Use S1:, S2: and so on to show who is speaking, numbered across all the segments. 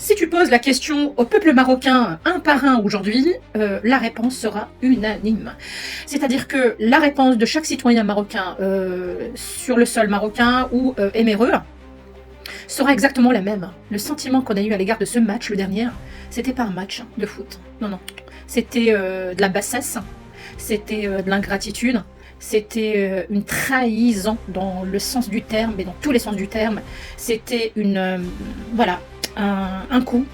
S1: Si tu poses la question au peuple marocain un par un aujourd'hui, la réponse sera unanime. C'est-à-dire que la réponse de chaque citoyen marocain sur le sol marocain ou éméreux sera exactement la même. Le sentiment qu'on a eu à l'égard de ce match, le dernier, c'était pas un match de foot. Non, non. C'était de la bassesse, c'était de l'ingratitude, c'était une trahison dans le sens du terme, mais dans tous les sens du terme. C'était une... voilà, un coup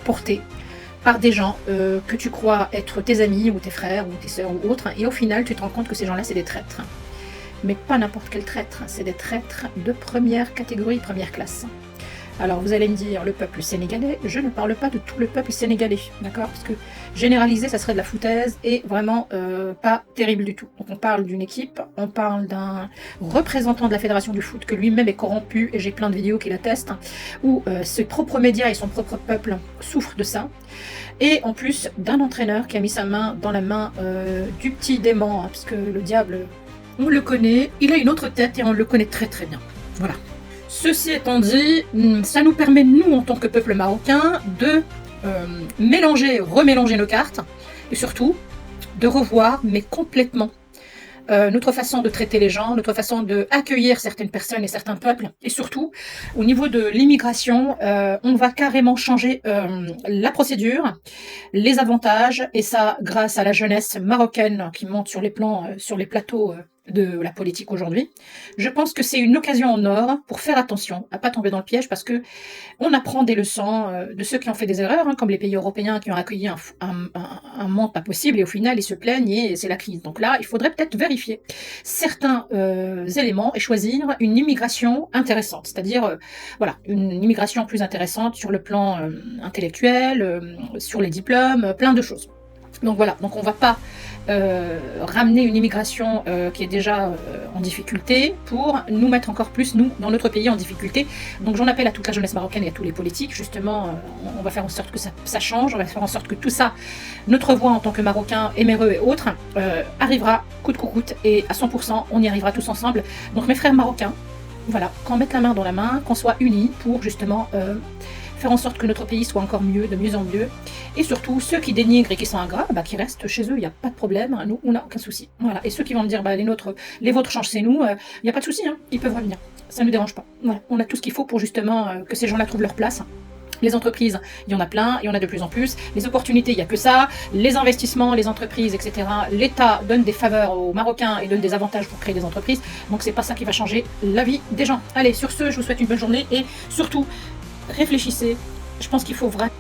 S1: porté par des gens que tu crois être tes amis ou tes frères ou tes sœurs ou autres, et au final tu te rends compte que ces gens-là c'est des traîtres. Mais pas n'importe quel traître, c'est des traîtres de première catégorie, première classe. Alors vous allez me dire le peuple sénégalais, je ne parle pas de tout le peuple sénégalais, d'accord? Parce que généraliser ça serait de la foutaise et vraiment pas terrible du tout. Donc on parle d'une équipe, on parle d'un représentant de la fédération du foot que lui-même est corrompu, et j'ai plein de vidéos qui l'attestent, où ses propres médias et son propre peuple souffrent de ça. Et en plus d'un entraîneur qui a mis sa main dans la main du petit démon, hein, parce que le diable, on le connaît, il a une autre tête et on le connaît très très bien. Voilà. Ceci étant dit, ça nous permet, nous, en tant que peuple marocain, de remélanger nos cartes, et surtout, de revoir, mais complètement, notre façon de traiter les gens, notre façon d'accueillir certaines personnes et certains peuples, et surtout, au niveau de l'immigration, on va carrément changer la procédure, les avantages, et ça grâce à la jeunesse marocaine qui monte sur les plans, sur les plateaux de la politique aujourd'hui. Je pense que c'est une occasion en or pour faire attention à pas tomber dans le piège, parce que on apprend des leçons de ceux qui ont fait des erreurs, hein, comme les pays européens qui ont accueilli un monde pas possible et au final ils se plaignent et c'est la crise. Donc là, il faudrait peut-être vérifier certains éléments et choisir une immigration intéressante, c'est-à-dire voilà, une immigration plus intéressante sur le plan intellectuel, sur les diplômes, plein de choses. Donc voilà, donc on va pas ramener une immigration qui est déjà en difficulté pour nous mettre encore plus, nous, dans notre pays, en difficulté. Donc j'en appelle à toute la jeunesse marocaine et à tous les politiques, justement, on va faire en sorte que ça change, on va faire en sorte que tout ça, notre voix en tant que Marocains, éméreux et autres, arrivera coûte que coûte, et à 100%, on y arrivera tous ensemble. Donc mes frères marocains, voilà, qu'on mette la main dans la main, qu'on soit unis pour justement faire en sorte que notre pays soit encore mieux, de mieux en mieux. Et surtout, ceux qui dénigrent et qui sont ingrats, bah, qui restent chez eux, il n'y a pas de problème, nous, on n'a aucun souci. Voilà. Et ceux qui vont me dire, bah, les vôtres changent, c'est nous, il n'y a pas de souci, hein, ils peuvent revenir. Ça ne nous dérange pas. Voilà. On a tout ce qu'il faut pour justement que ces gens-là trouvent leur place. Les entreprises, il y en a plein, il y en a de plus en plus. Les opportunités, il n'y a que ça. Les investissements, les entreprises, etc. L'État donne des faveurs aux Marocains et donne des avantages pour créer des entreprises. Donc c'est pas ça qui va changer la vie des gens. Allez, sur ce, je vous souhaite une bonne journée et surtout, réfléchissez. Je pense qu'il faut vraiment...